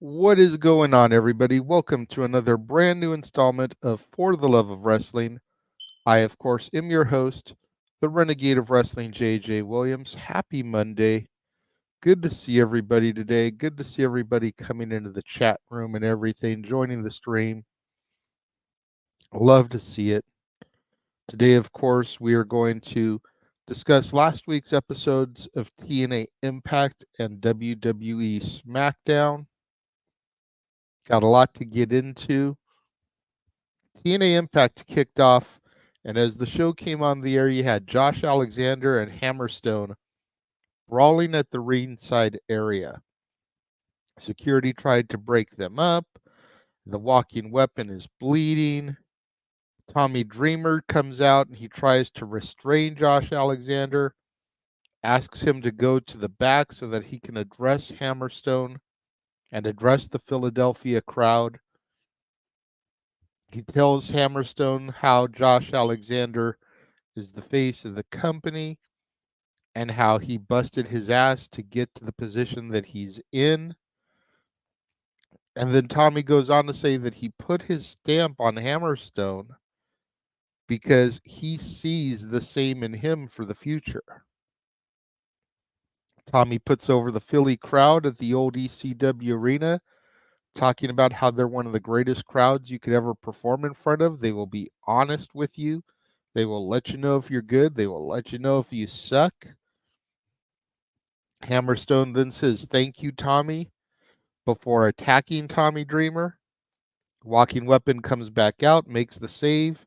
What is going on, everybody? Welcome to another brand new installment of For the Love of Wrestling. I, of course, am your host, the Renegade of Wrestling, JJ Williams. Happy Monday. Good to see everybody today. Good to see everybody coming into the chat room and everything, joining the stream. Love to see it. Today, of course, we are going to discuss last week's episodes of TNA Impact and WWE Smackdown. Got a lot to get into. TNA Impact kicked off, and as the show came on the air, you had Josh Alexander and Hammerstone brawling at the ringside area. Security tried to break them up. The walking weapon is bleeding. Tommy Dreamer comes out and he tries to restrain Josh Alexander, asks him to go to the back so that he can address Hammerstone and address the Philadelphia crowd. He tells Hammerstone how Josh Alexander is the face of the company and how he busted his ass to get to the position that he's in. And then Tommy goes on to say that he put his stamp on Hammerstone because he sees the same in him for the future. Tommy puts over the Philly crowd at the old ECW arena, talking about how they're one of the greatest crowds you could ever perform in front of. They will be honest with you. They will let you know if you're good. They will let you know if you suck. Hammerstone then says, "Thank you, Tommy," before attacking Tommy Dreamer. Walking Weapon comes back out, makes the save,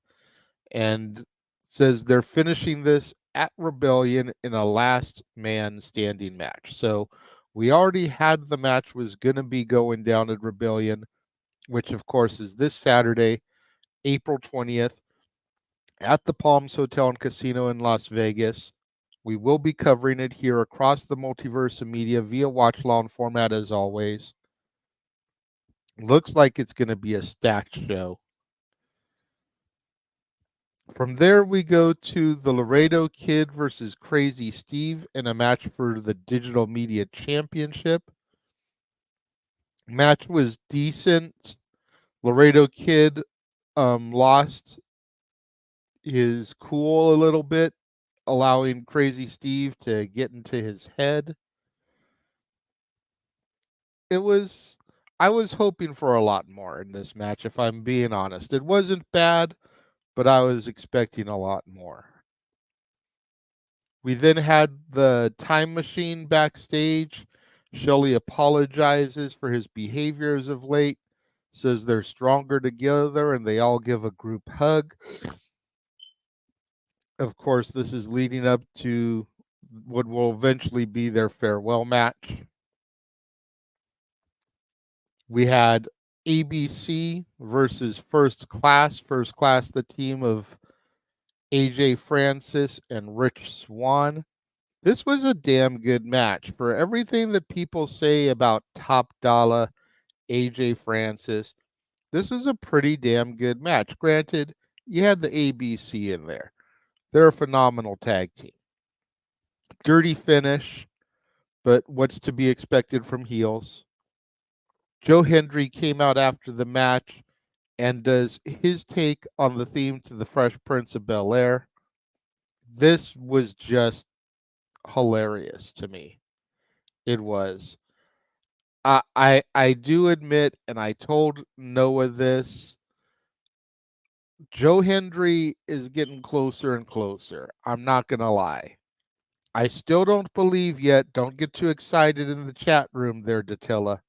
and says they're finishing this at Rebellion in a last man standing match. So we already had the match was going to be going down at Rebellion, which of course is this Saturday, April 20th, at the Palms Hotel and Casino in Las Vegas. We will be covering it here across the multiverse of media via watch long format as always. Looks like it's going to be a stacked show. From there, we go to the Laredo Kid versus Crazy Steve in a match for the Digital Media Championship. Match was decent. Laredo Kid lost his cool a little bit, allowing Crazy Steve to get into his head. I was hoping for a lot more in this match, if I'm being honest. It wasn't bad, but I was expecting a lot more. We then had the Time Machine backstage. Shelley apologizes for his behavior as of late, says they're stronger together, and they all give a group hug. Of course, this is leading up to what will eventually be their farewell match. We had ABC versus First Class. First Class, the team of AJ Francis and Rich Swann. This was a damn good match. For everything that people say about Top Dollar, AJ Francis, this was a pretty damn good match. Granted, you had the ABC in there. They're a phenomenal tag team. Dirty finish, but what's to be expected from heels? Joe Hendry came out after the match and does his take on the theme to the Fresh Prince of Bel-Air. This was just hilarious to me. It was. I do admit, and I told Noah this, Joe Hendry is getting closer and closer. I'm not going to lie. I still don't believe yet. Don't get too excited in the chat room there, Datilla.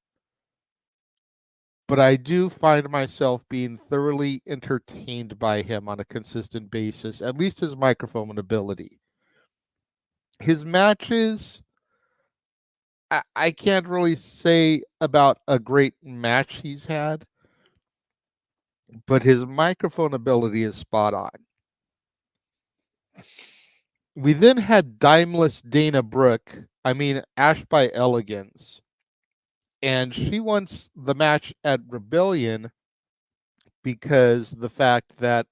But I do find myself being thoroughly entertained by him on a consistent basis, at least his microphone ability. His matches, I can't really say about a great match he's had, but his microphone ability is spot on. We then had Dimeless Dana Brooke, Ash by Elegance, and she wants the match at Rebellion because the fact that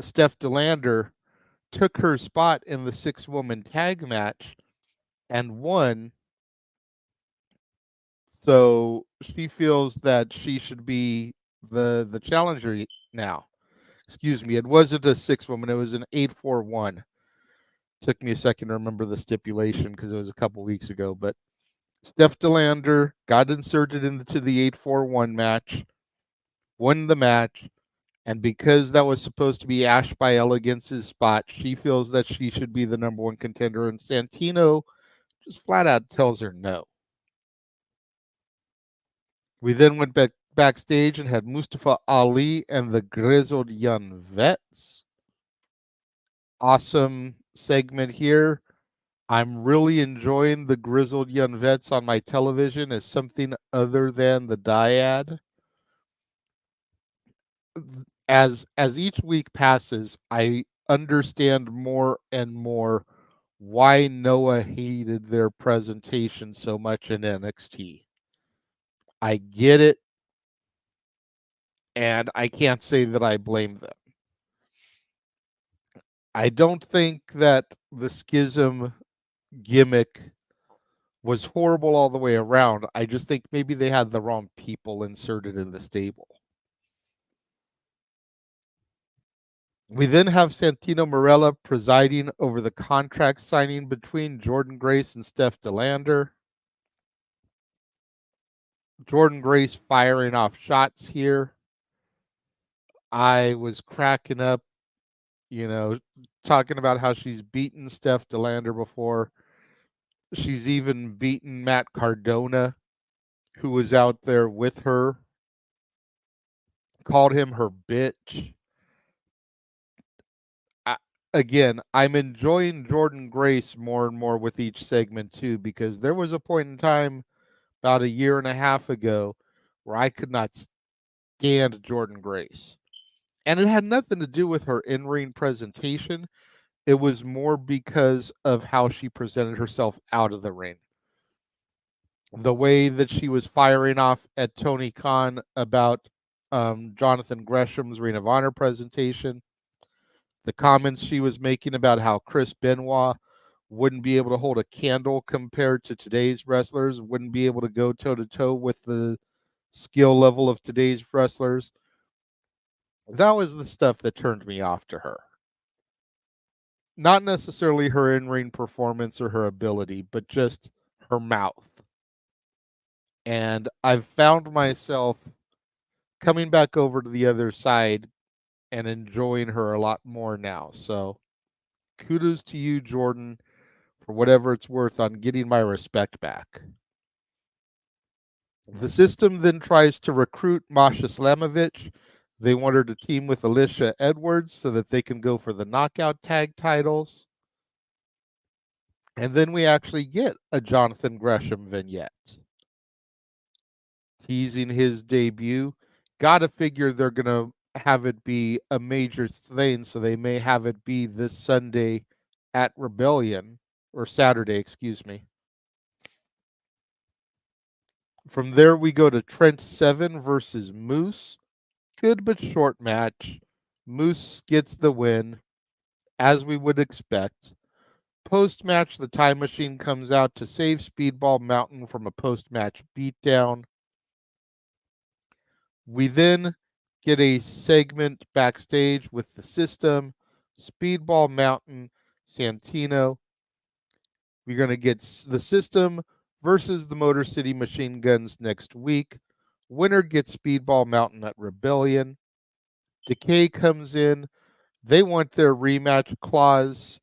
Steph DeLander took her spot in the 6-woman tag match and won So she feels that she should be the challenger now. Excuse me, it wasn't a 6-woman, it was an 8-4-1. Took me a second to remember the stipulation because it was a couple weeks ago, but Steph DeLander got inserted into the 8-4-1 match, won the match, and because that was supposed to be Ash by Elegance's spot, she feels that she should be the number one contender, and Santino just flat out tells her no. We then went backstage and had Mustafa Ali and the Grizzled Young Vets. Awesome segment here. I'm really enjoying the Grizzled Young Vets on my television as something other than the dyad. As each week passes, I understand more and more why Noah hated their presentation so much in NXT. I get it, and I can't say that I blame them. I don't think that the schism gimmick was horrible all the way around. I just think maybe they had the wrong people inserted in the stable. We then have Santino Marella presiding over the contract signing between Jordan Grace and Steph DeLander. Jordan Grace firing off shots here. I was cracking up, talking about how she's beaten Steph DeLander before. She's even beaten Matt Cardona, who was out there with her, called him her bitch. Again, I'm enjoying Jordan Grace more and more with each segment too, because there was a point in time about a year and a half ago where I could not stand Jordan Grace. And it had nothing to do with her in-ring presentation. It was more because of how she presented herself out of the ring. The way that she was firing off at Tony Khan about Jonathan Gresham's Ring of Honor presentation. The comments she was making about how Chris Benoit wouldn't be able to hold a candle compared to today's wrestlers, wouldn't be able to go toe-to-toe with the skill level of today's wrestlers. That was the stuff that turned me off to her. Not necessarily her in-ring performance or her ability, but just her mouth. And I've found myself coming back over to the other side and enjoying her a lot more now. So kudos to you, Jordan, for whatever it's worth on getting my respect back. The system then tries to recruit Masha Slamovich. They want her to team with Alicia Edwards so that they can go for the knockout tag titles. And then we actually get a Jonathan Gresham vignette teasing his debut. Gotta figure they're going to have it be a major thing, so they may have it be this Sunday at Rebellion, or Saturday, excuse me. From there, we go to Trent Seven versus Moose. Good but short match. Moose gets the win, as we would expect. Post-match, the Time Machine comes out to save Speedball Mountain from a post-match beatdown. We then get a segment backstage with the system, Speedball Mountain, Santino. We're going to get the system versus the Motor City Machine Guns next week. Winner gets Speedball Mountain at Rebellion. Decay comes in. They want their rematch clause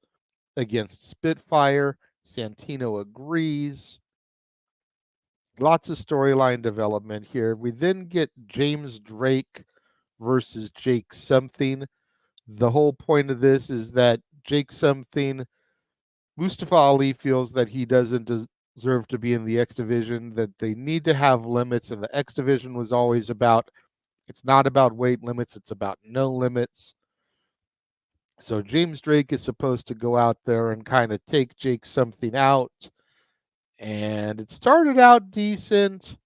against Spitfire. Santino agrees. Lots of storyline development here. We then get James Drake versus Jake Something. The whole point of this is that Jake Something, Mustafa Ali feels that he doesn't deserve to be in the X Division, that they need to have limits, and the X Division was always about, it's not about weight limits, it's about no limits. So James Drake is supposed to go out there and kind of take Jake Something out. And it started out decent.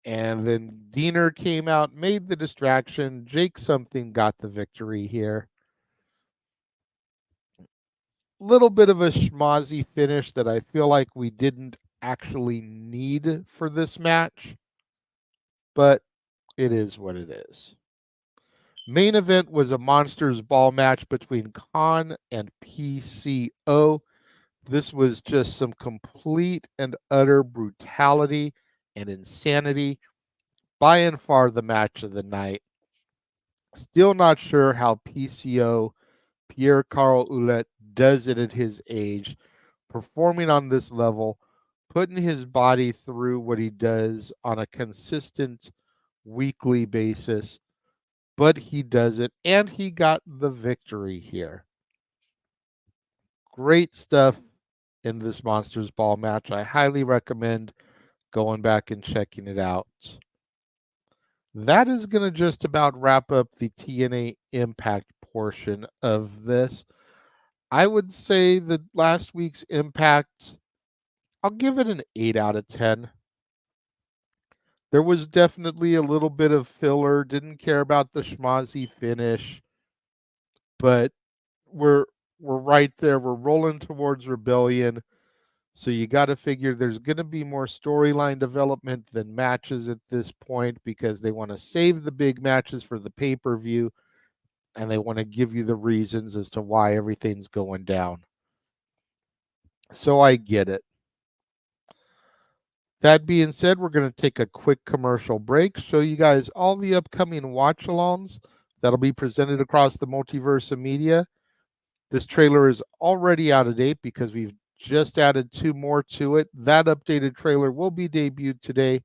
And then Diener came out, made the distraction. Jake Something got the victory here. Little bit of a schmozzy finish that I feel like we didn't actually need for this match, but it is what it is. Main event was a Monsters Ball match between Khan and PCO. This was just some complete and utter brutality and insanity. By and far the match of the night. Still not sure how PCO, Pierre Carl Ouellet, does it at his age, performing on this level, putting his body through what he does on a consistent weekly basis, but he does it, and he got the victory here. Great stuff in this Monsters Ball match. I highly recommend going back and checking it out. That is going to just about wrap up the TNA Impact portion of this. I would say that last week's Impact, I'll give it an 8 out of 10. There was definitely a little bit of filler, didn't care about the schmozzy finish, but we're right there. We're rolling towards Rebellion. So you got to figure there's going to be more storyline development than matches at this point because they want to save the big matches for the pay-per-view and they want to give you the reasons as to why everything's going down. So I get it. That being said, we're going to take a quick commercial break, show you guys all the upcoming watch-alongs that'll be presented across the multiverse of media. This trailer is already out of date because we've just added 2 more to it. That updated trailer will be debuted today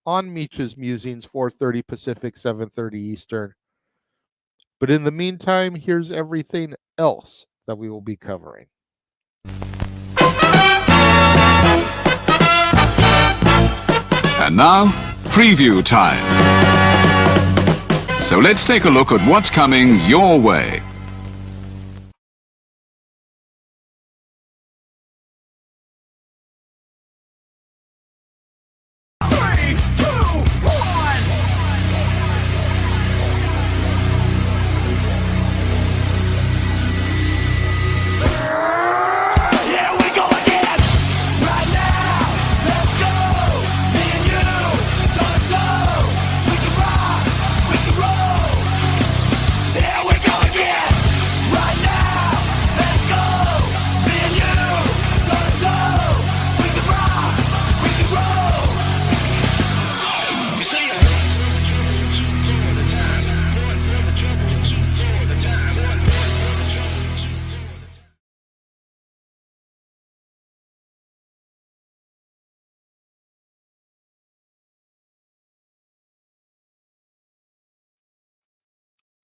on Meech's Musings, 4:30 Pacific, 7:30 Eastern. But in the meantime, here's everything else that we will be covering. And now, preview time. So let's take a look at what's coming your way.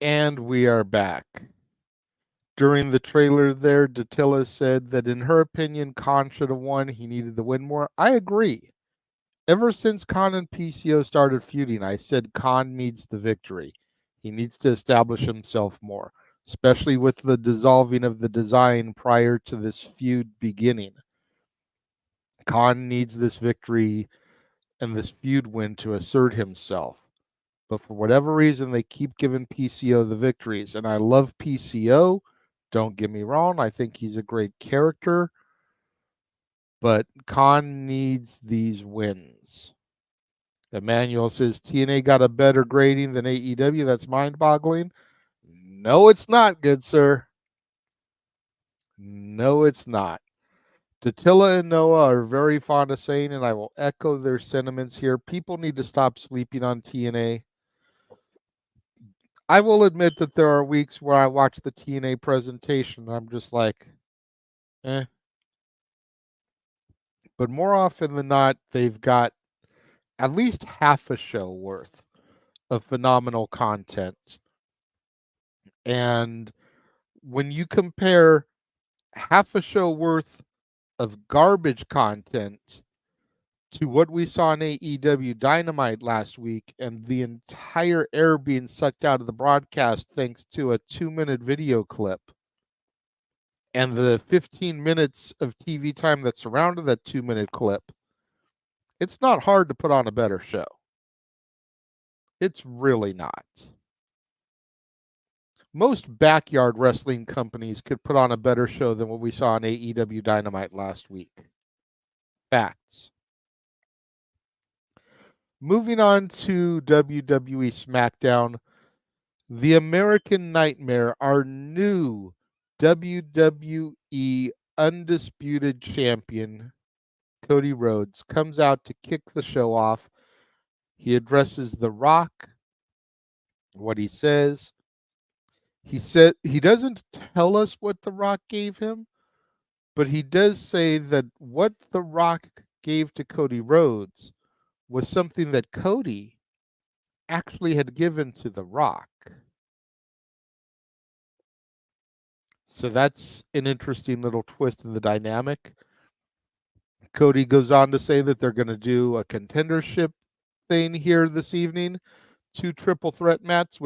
And we are back. During the trailer there, Datilla said that in her opinion, Khan should have won. He needed to win more. I agree. Ever since Khan and PCO started feuding, I said Khan needs the victory. He needs to establish himself more, especially with the dissolving of the design prior to this feud beginning. Khan needs this victory and this feud win to assert himself. But for whatever reason, they keep giving PCO the victories. And I love PCO. Don't get me wrong. I think he's a great character. But Khan needs these wins. Emmanuel says TNA got a better grading than AEW. That's mind-boggling. No, it's not, good sir. No, it's not. Datilla and Noah are very fond of saying, and I will echo their sentiments here, people need to stop sleeping on TNA. I will admit that there are weeks where I watch the TNA presentation and I'm just like, eh. But more often than not, they've got at least half a show worth of phenomenal content. And when you compare half a show worth of garbage content to what we saw in AEW Dynamite last week and the entire air being sucked out of the broadcast thanks to a 2-minute video clip and the 15 minutes of TV time that surrounded that 2-minute clip, it's not hard to put on a better show. It's really not. Most backyard wrestling companies could put on a better show than what we saw in AEW Dynamite last week. Facts. Moving on to WWE Smackdown, the American Nightmare, our new WWE Undisputed Champion, Cody Rhodes, comes out to kick the show off. He addresses The Rock. What he says, he doesn't tell us what The Rock gave him, but he does say that what The Rock gave to Cody Rhodes was something that Cody actually had given to The Rock. So that's an interesting little twist in the dynamic. Cody goes on to say that they're going to do a contendership thing here this evening, two triple threat matches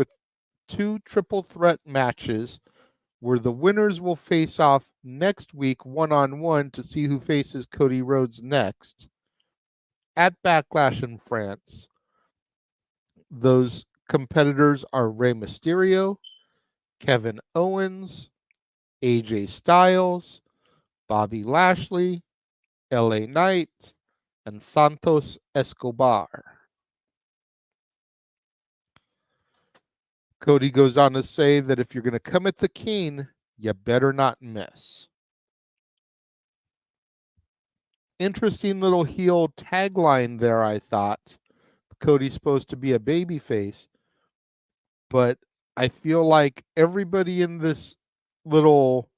where the winners will face off next week one-on-one to see who faces Cody Rhodes next at Backlash in France. Those competitors are Rey Mysterio, Kevin Owens, AJ Styles, Bobby Lashley, LA Knight, and Santos Escobar. Cody goes on to say that if you're going to come at the king, you better not miss. Interesting little heel tagline there, I thought. Cody's supposed to be a babyface, but I feel like everybody in this little,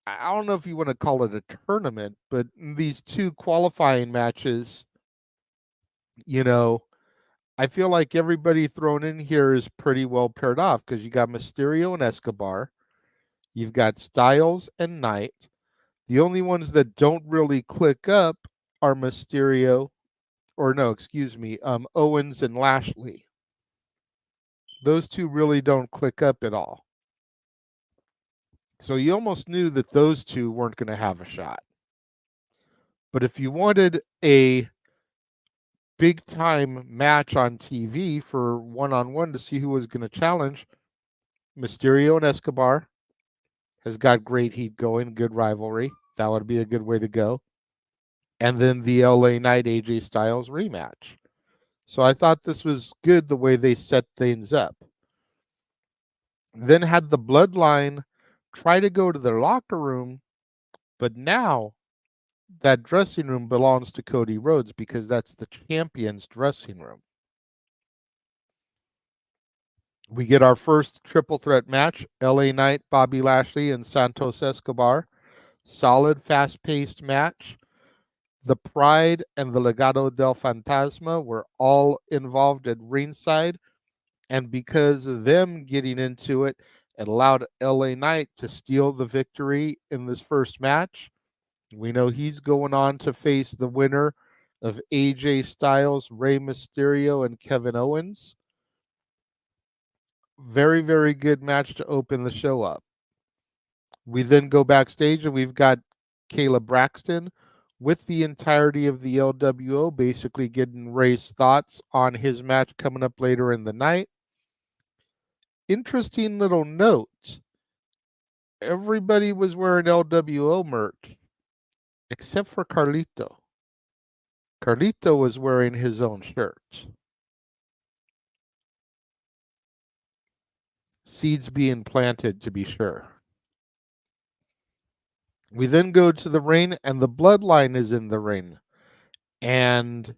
I don't know if you want to call it a tournament, but these two qualifying matches, I feel like everybody thrown in here is pretty well paired off because you got Mysterio and Escobar, you've got Styles and Knight. The only ones that don't really click up are Owens and Lashley. Those two really don't click up at all. So you almost knew that those two weren't going to have a shot. But if you wanted a big time match on TV for one-on-one to see who was going to challenge, Mysterio and Escobar has got great heat going, good rivalry. That would be a good way to go. And then the LA Knight AJ Styles rematch. So I thought this was good the way they set things up. Then had the Bloodline try to go to their locker room, but now that dressing room belongs to Cody Rhodes because that's the champion's dressing room. We get our first triple threat match, LA Knight, Bobby Lashley, and Santos Escobar. Solid, fast-paced match. The Pride and the Legado del Fantasma were all involved at ringside, and because of them getting into it, it allowed LA Knight to steal the victory in this first match. We know he's going on to face the winner of AJ Styles, Rey Mysterio, and Kevin Owens. Very, very good match to open the show up. We then go backstage and we've got Kayla Braxton with the entirety of the LWO basically getting Ray's thoughts on his match coming up later in the night. Interesting little note. Everybody was wearing LWO merch except for Carlito. Carlito was wearing his own shirt. Seeds being planted, to be sure. We then go to the ring, and the Bloodline is in the ring. And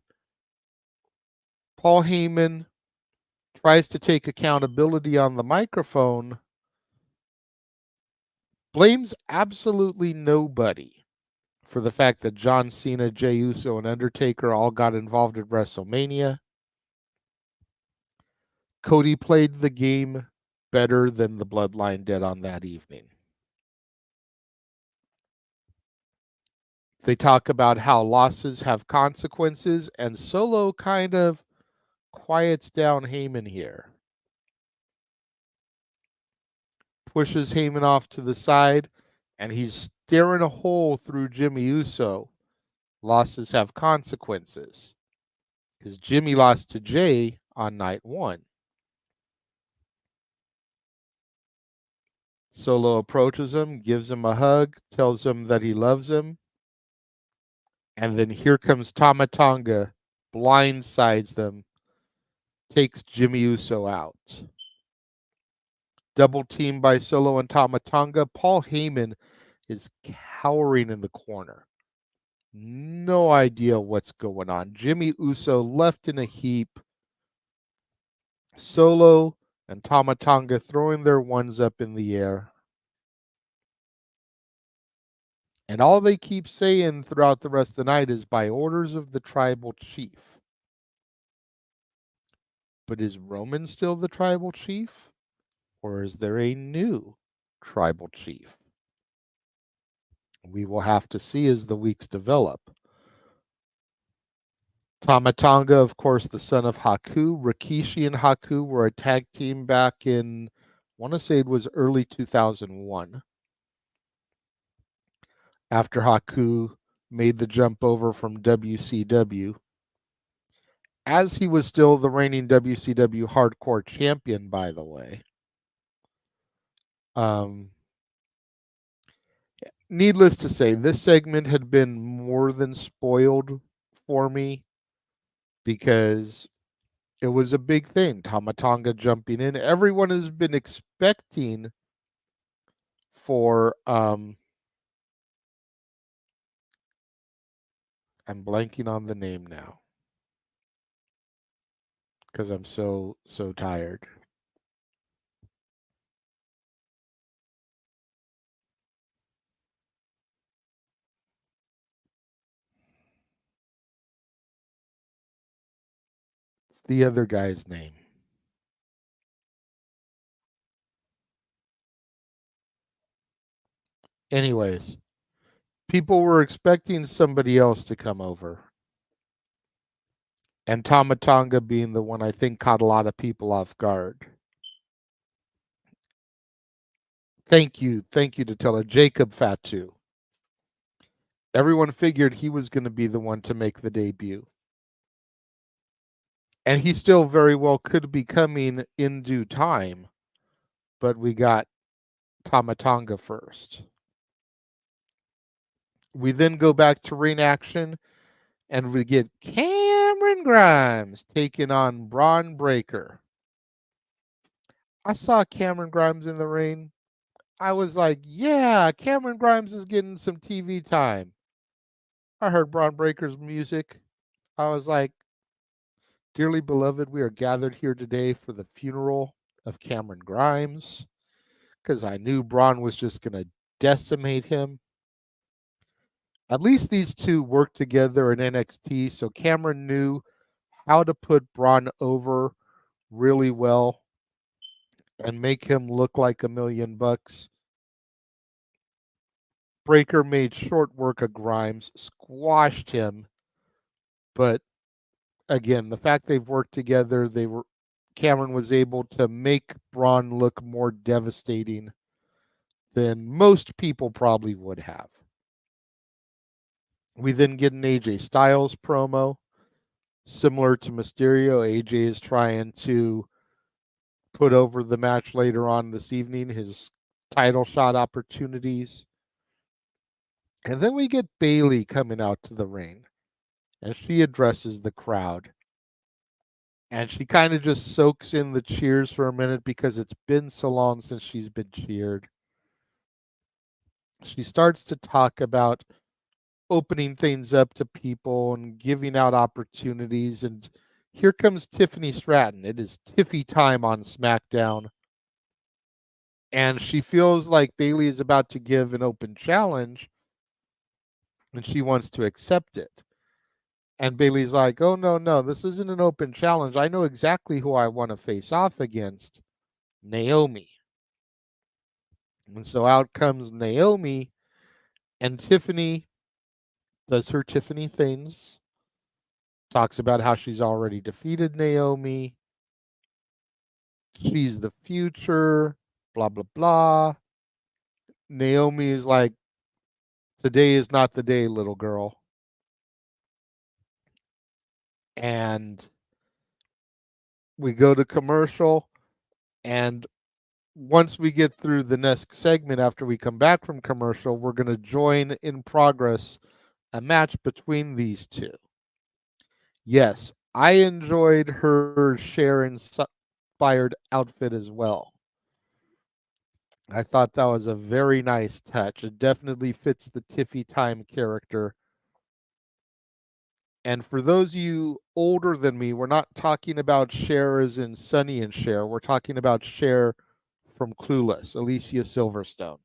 Paul Heyman tries to take accountability on the microphone, blames absolutely nobody for the fact that John Cena, Jey Uso, and Undertaker all got involved at WrestleMania. Cody played the game better than the Bloodline did on that evening. They talk about how losses have consequences, and Solo kind of quiets down Heyman here. Pushes Heyman off to the side, and he's staring a hole through Jimmy Uso. Losses have consequences. Because Jimmy lost to Jay on night one. Solo approaches him, gives him a hug, tells him that he loves him. And then here comes Tama Tonga, blindsides them, takes Jimmy Uso out. Double team by Solo and Tama Tonga. Paul Heyman is cowering in the corner. No idea what's going on. Jimmy Uso left in a heap. Solo and Tama Tonga throwing their ones up in the air. And all they keep saying throughout the rest of the night is by orders of the tribal chief. But is Roman still the tribal chief? Or is there a new tribal chief? We will have to see as the weeks develop. Tama Tonga, of course, the son of Haku. Rikishi and Haku were a tag team back in, I want to say it was early 2001. After Haku made the jump over from WCW. As he was still the reigning WCW Hardcore Champion, by the way. Needless to say, this segment had been more than spoiled for me because it was a big thing. Tama Tonga jumping in. Everyone has been expecting for I'm blanking on the name now because I'm so tired. It's the other guy's name. Anyways, people were expecting somebody else to come over. And Tama Tonga being the one I think caught a lot of people off guard. Thank you to tell Jacob Fatu. Everyone figured he was going to be the one to make the debut. And he still very well could be coming in due time. But we got Tama Tonga first. We then go back to ring action, and we get Cameron Grimes taking on Braun Breaker. I saw Cameron Grimes in the ring. I was like, yeah, Cameron Grimes is getting some TV time. I heard Braun Breaker's music. I was like, dearly beloved, we are gathered here today for the funeral of Cameron Grimes because I knew Braun was just going to decimate him. At least these two worked together in NXT, so Cameron knew how to put Braun over really well and make him look like $1,000,000. Breaker made short work of Grimes, squashed him, but again, the fact they've worked together, Cameron was able to make Braun look more devastating than most people probably would have. We then get an AJ Styles promo, similar to Mysterio. AJ is trying to put over the match later on this evening, his title shot opportunities. And then we get Bayley coming out to the ring, and she addresses the crowd. And she kind of just soaks in the cheers for a minute because it's been so long since she's been cheered. She starts to talk about opening things up to people and giving out opportunities. And here comes Tiffany Stratton. It is Tiffy time on SmackDown. And she feels like Bayley is about to give an open challenge and she wants to accept it. And Bayley's like, oh, no, this isn't an open challenge. I know exactly who I want to face off against, Naomi. And so out comes Naomi, and Tiffany does her Tiffany things, talks about how she's already defeated Naomi. She's the future, blah, blah, blah. Naomi is like, today is not the day, little girl. And we go to commercial, and once we get through the next segment after we come back from commercial, we're going to join in progress a match between these two. Yes, I enjoyed her Cher inspired outfit as well. I thought that was a very nice touch. It definitely fits the Tiffy Time character. And for those of you older than me, we're not talking about Cher as in Sonny and Cher. We're talking about Cher from Clueless, Alicia Silverstone.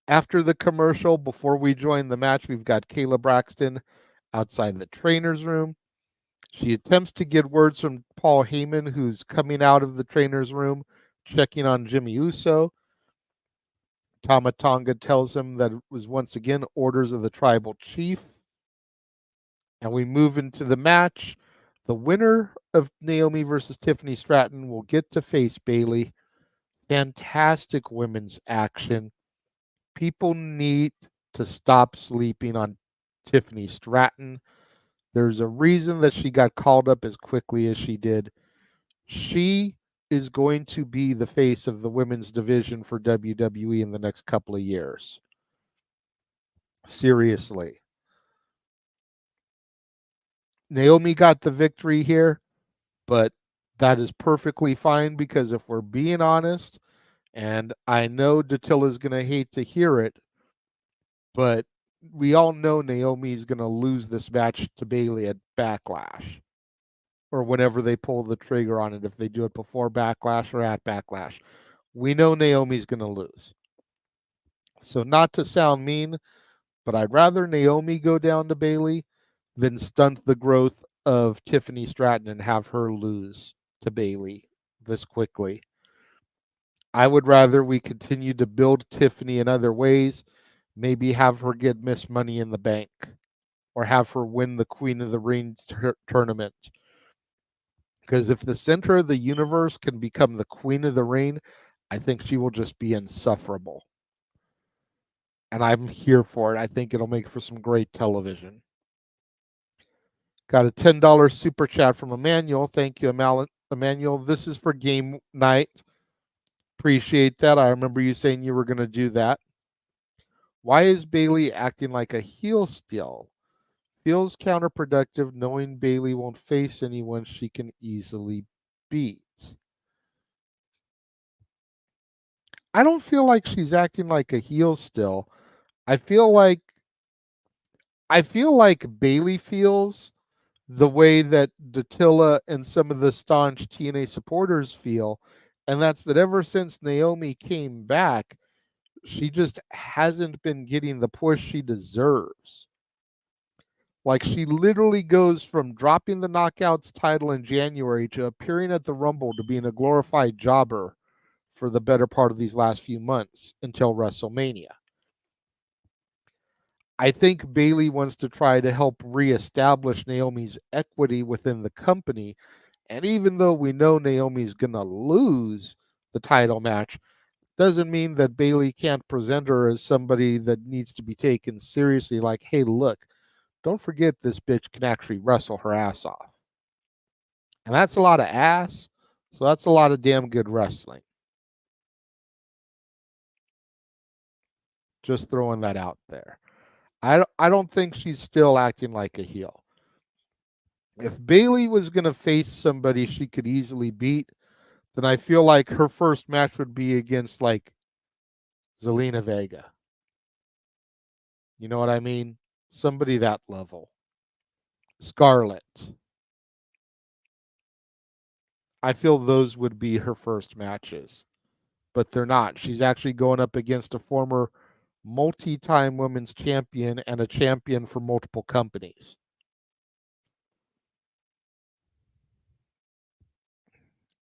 After the commercial, before we join the match, we've got Kayla Braxton outside the trainer's room. She attempts to get words from Paul Heyman, who's coming out of the trainer's room, checking on Jimmy Uso. Tama Tonga tells him that it was once again orders of the tribal chief. And we move into the match. The winner of Naomi versus Tiffany Stratton will get to face Bayley. Fantastic women's action. People need to stop sleeping on Tiffany Stratton. There's a reason that she got called up as quickly as she did. She is going to be the face of the women's division for WWE in the next couple of years. Seriously. Naomi got the victory here, but that is perfectly fine because if we're being honest, and I know Datilla's going to hate to hear it, but we all know Naomi's going to lose this match to Bayley at Backlash or whenever they pull the trigger on it, if they do it before Backlash or at Backlash. We know Naomi's going to lose. So, not to sound mean, but I'd rather Naomi go down to Bayley than stunt the growth of Tiffany Stratton and have her lose to Bayley this quickly. I would rather we continue to build Tiffany in other ways, maybe have her get Miss Money in the Bank or have her win the Queen of the Ring tournament. Because if the center of the universe can become the Queen of the Ring, I think she will just be insufferable. And I'm here for it. I think it'll make for some great television. Got a $10 super chat from Emmanuel. Thank you, Emmanuel. This is for game night. Appreciate that. I remember you saying you were going to do that. Why is Bayley acting like a heel still? Feels counterproductive knowing Bayley won't face anyone she can easily beat. I don't feel like she's acting like a heel still. I feel like Bayley feels the way that Datilla and some of the staunch TNA supporters feel, and that's that ever since Naomi came back, she just hasn't been getting the push she deserves. Like she literally goes from dropping the Knockouts title in January to appearing at the Rumble to being a glorified jobber for the better part of these last few months until WrestleMania. I think Bayley wants to try to help reestablish Naomi's equity within the company. And even though we know Naomi's going to lose the title match, doesn't mean that Bayley can't present her as somebody that needs to be taken seriously. Like, hey, look, don't forget this bitch can actually wrestle her ass off. And that's a lot of ass. So that's a lot of damn good wrestling. Just throwing that out there. I don't think she's still acting like a heel. If Bayley was going to face somebody she could easily beat, then I feel like her first match would be against like Zelina Vega. You know what I mean? Somebody that level. Scarlett. I feel those would be her first matches, but they're not. She's actually going up against a former multi-time women's champion and a champion for multiple companies.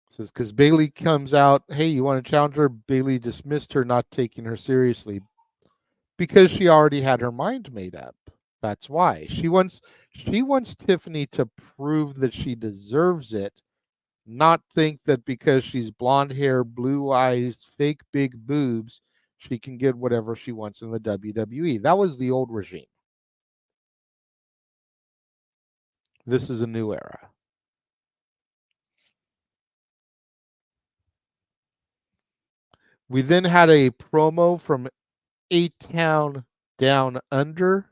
Says because Bayley comes out, hey, you want to challenge her? Bayley dismissed her, not taking her seriously because she already had her mind made up. That's why she wants Tiffany to prove that she deserves it, not think that because she's blonde hair, blue eyes, fake big boobs, she can get whatever she wants in the WWE. That was the old regime. This is a new era. We then had a promo from 8-Town Down Under.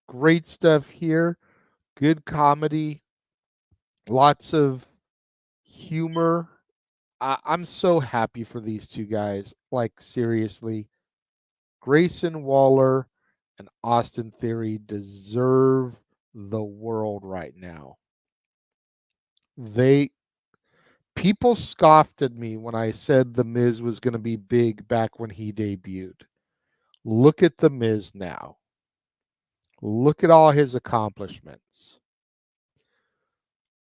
Great stuff here. Good comedy. Lots of humor. I'm so happy for these two guys. Like, seriously. Grayson Waller and Austin Theory deserve the world right now. People scoffed at me when I said The Miz was going to be big back when he debuted. Look at The Miz now. Look at all his accomplishments.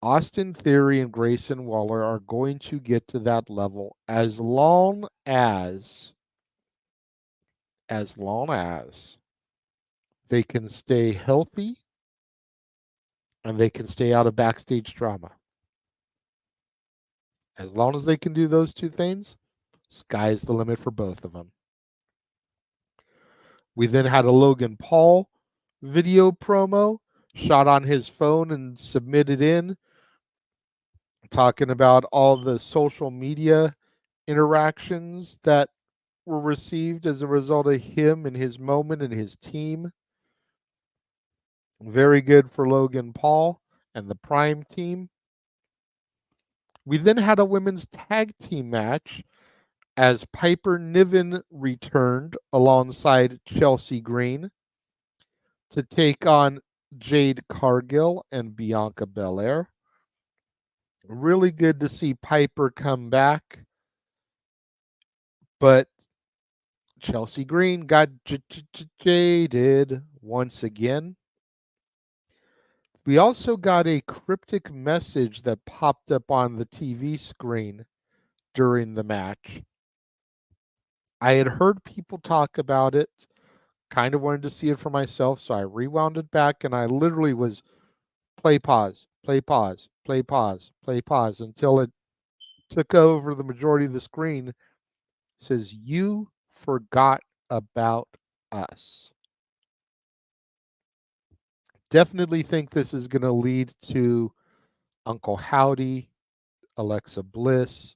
Austin Theory and Grayson Waller are going to get to that level as long as they can stay healthy and they can stay out of backstage drama. As long as they can do those two things, sky's the limit for both of them. We then had a Logan Paul video promo shot on his phone and submitted in, talking about all the social media interactions that were received as a result of him and his moment and his team. Very good for Logan Paul and the Prime team. We then had a women's tag team match as Piper Niven returned alongside Chelsea Green to take on Jade Cargill and Bianca Belair. Really good to see Piper come back, but Chelsea Green got jaded once again. We also got a cryptic message that popped up on the TV screen during the match. I had heard people talk about it, kind of wanted to see it for myself, so I rewound it back and I literally was play pause, play pause, play pause, play pause until it took over the majority of the screen. It says, "You forgot about us." Definitely think this is going to lead to Uncle Howdy, Alexa Bliss,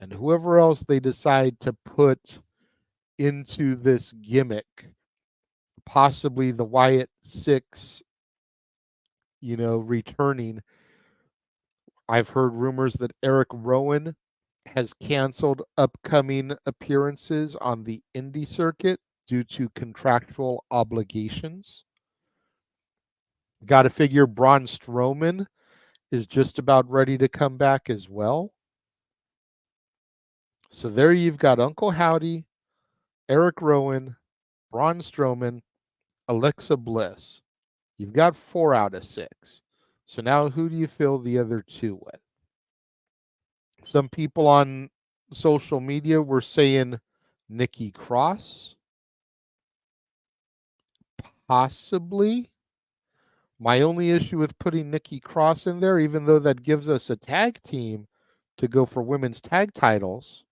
and whoever else they decide to put into this gimmick. Possibly the Wyatt Six, returning. I've heard rumors that Eric Rowan has canceled upcoming appearances on the indie circuit due to contractual obligations. Got to figure Braun Strowman is just about ready to come back as well. So there you've got Uncle Howdy, Eric Rowan, Braun Strowman, Alexa Bliss. You've got 4 out of 6. So now who do you fill the other 2 with? Some people on social media were saying Nikki Cross. Possibly. My only issue with putting Nikki Cross in there, even though that gives us a tag team to go for women's tag titles,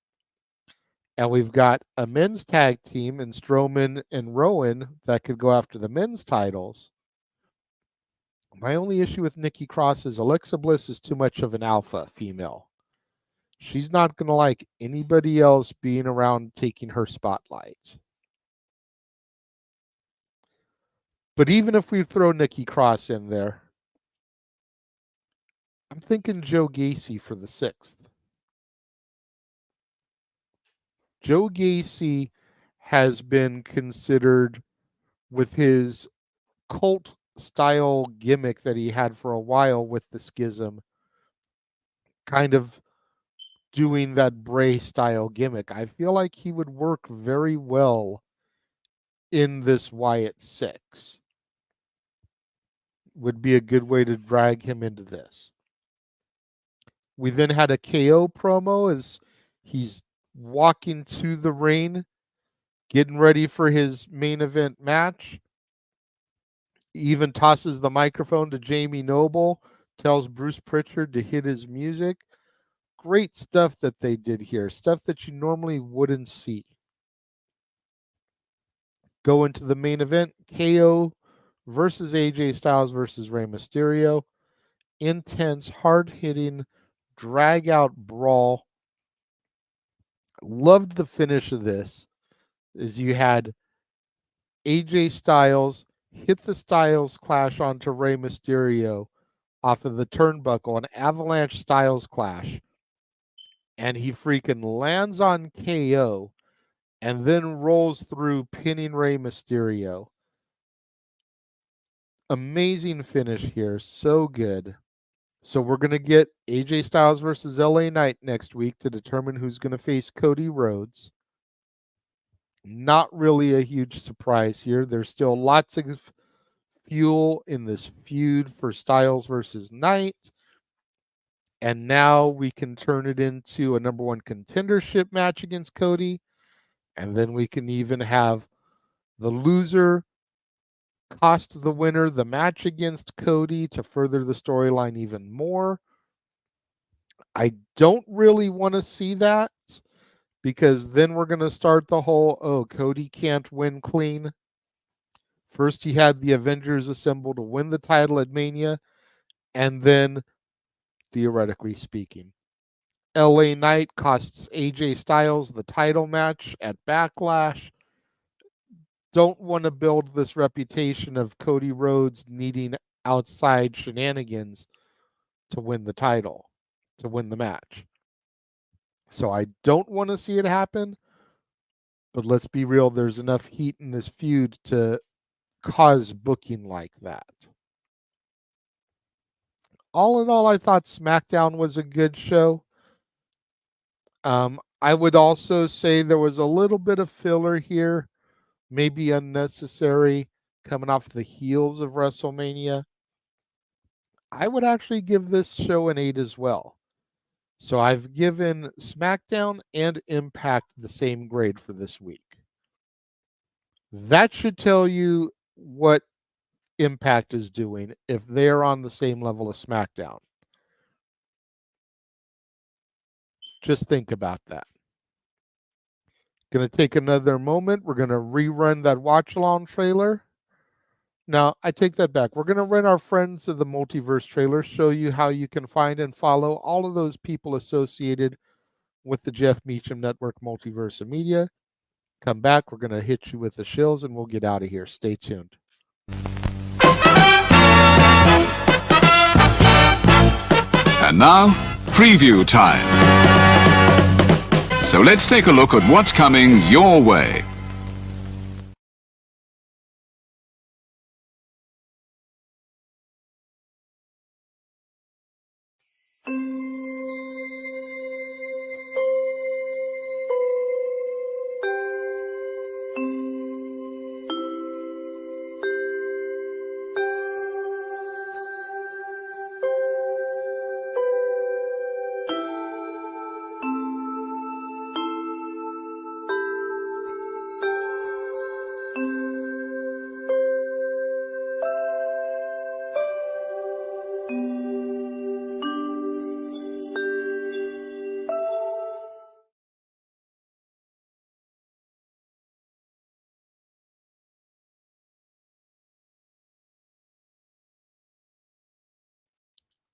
and we've got a men's tag team in Strowman and Rowan that could go after the men's titles. My only issue with Nikki Cross is Alexa Bliss is too much of an alpha female. She's not going to like anybody else being around taking her spotlight. But even if we throw Nikki Cross in there, I'm thinking Joe Gacy for the 6th. Joe Gacy has been considered, with his cult style gimmick that he had for a while with the Schism, kind of doing that Bray style gimmick. I feel like he would work very well in this Wyatt 6. Would be a good way to drag him into this. We then had a KO promo as he's walking to the ring, getting ready for his main event match. He even tosses the microphone to Jamie Noble, tells Bruce Pritchard to hit his music. Great stuff that they did here, stuff that you normally wouldn't see. Go into the main event, KO versus AJ Styles versus Rey Mysterio. Intense, hard-hitting, drag-out brawl. Loved the finish of this, as you had AJ Styles hit the Styles Clash onto Rey Mysterio off of the turnbuckle, an Avalanche Styles Clash. And he freaking lands on KO and then rolls through, pinning Rey Mysterio. Amazing finish here. So good. So we're going to get AJ Styles versus LA Knight next week to determine who's going to face Cody Rhodes. Not really a huge surprise here. There's still lots of fuel in this feud for Styles versus Knight. And now we can turn it into a number one contendership match against Cody. And then we can even have the loser cost the winner the match against Cody to further the storyline even more. I don't really want to see that, because then we're going to start the whole, oh, Cody can't win clean. First, he had the Avengers assemble to win the title at Mania, and then, theoretically speaking, LA Knight costs AJ Styles the title match at Backlash. Don't want to build this reputation of Cody Rhodes needing outside shenanigans to win the title, to win the match. So I don't want to see it happen, but let's be real, there's enough heat in this feud to cause booking like that. All in all, I thought SmackDown was a good show. I would also say there was a little bit of filler here, maybe unnecessary, coming off the heels of WrestleMania. I would actually give this show an 8 as well. So I've given SmackDown and Impact the same grade for this week. That should tell you what Impact is doing if they're on the same level as SmackDown. Just think about that. Going to take another moment. We're going to rerun that watch along trailer. Now, I take that back. We're going to run our Friends of the Multiverse trailer, show you how you can find and follow all of those people associated with the Jeff Meacham Network Multiverse of Media. Come back. We're going to hit you with the shills, and we'll get out of here. Stay tuned. And now, preview time. So let's take a look at what's coming your way.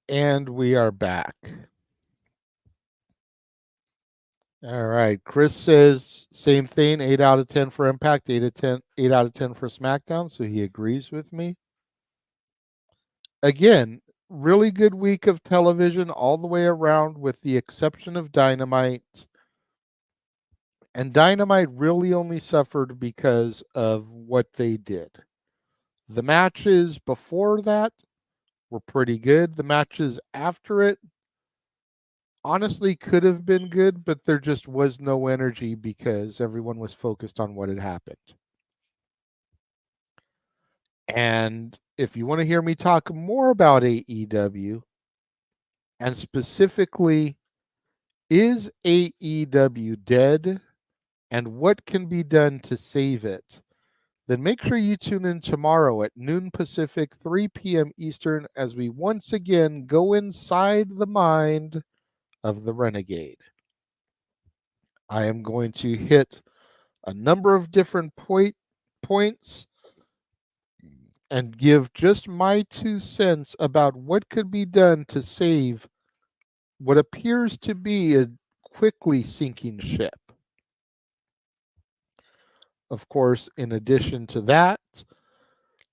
And we are back. All right. Chris says same thing, 8 out of 10 for Impact, 8 out of 10 for SmackDown, so he agrees with me. Again, really good week of television all the way around, with the exception of Dynamite. And Dynamite really only suffered because of what they did. The matches before that were pretty good. The matches after it honestly could have been good, but there just was no energy because everyone was focused on what had happened. And if you want to hear me talk more about AEW, and specifically, is AEW dead and what can be done to save it, then make sure you tune in tomorrow at noon Pacific, 3 p.m. Eastern, as we once again go inside the mind of the Renegade. I am going to hit a number of different points and give just my 2 cents about what could be done to save what appears to be a quickly sinking ship. of course, in addition to that,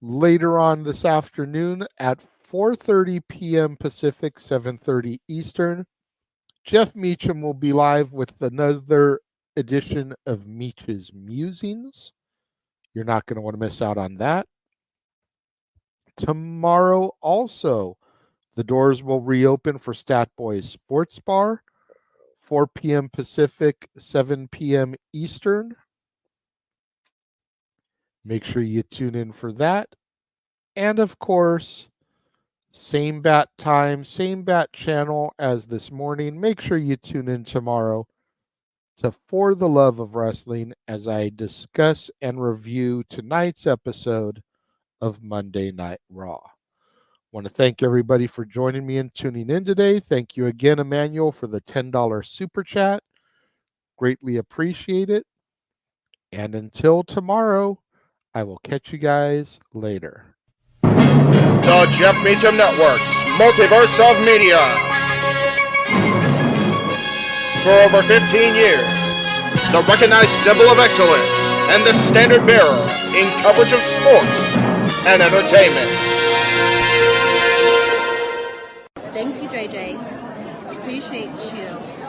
later on this afternoon at 4:30 p.m. Pacific, 7:30 Eastern, Jeff Meacham will be live with another edition of Meach's Musings. You're not going to want to miss out on that. Tomorrow also, the doors will reopen for Stat Boys Sports Bar, 4 p.m. Pacific, 7 p.m. Eastern. Make sure you tune in for that. And of course, same bat time, same bat channel as this morning. Make sure you tune in tomorrow to For the Love of Wrestling as I discuss and review tonight's episode of Monday Night Raw. Want to thank everybody for joining me and tuning in today. Thank you again, Emmanuel, for the $10 super chat. Greatly appreciate it. And until tomorrow, I will catch you guys later. The Jeff Meacham Network's Multiverse of Media. For over 15 years, the recognized symbol of excellence and the standard bearer in coverage of sports and entertainment. Thank you, JJ. Appreciate you.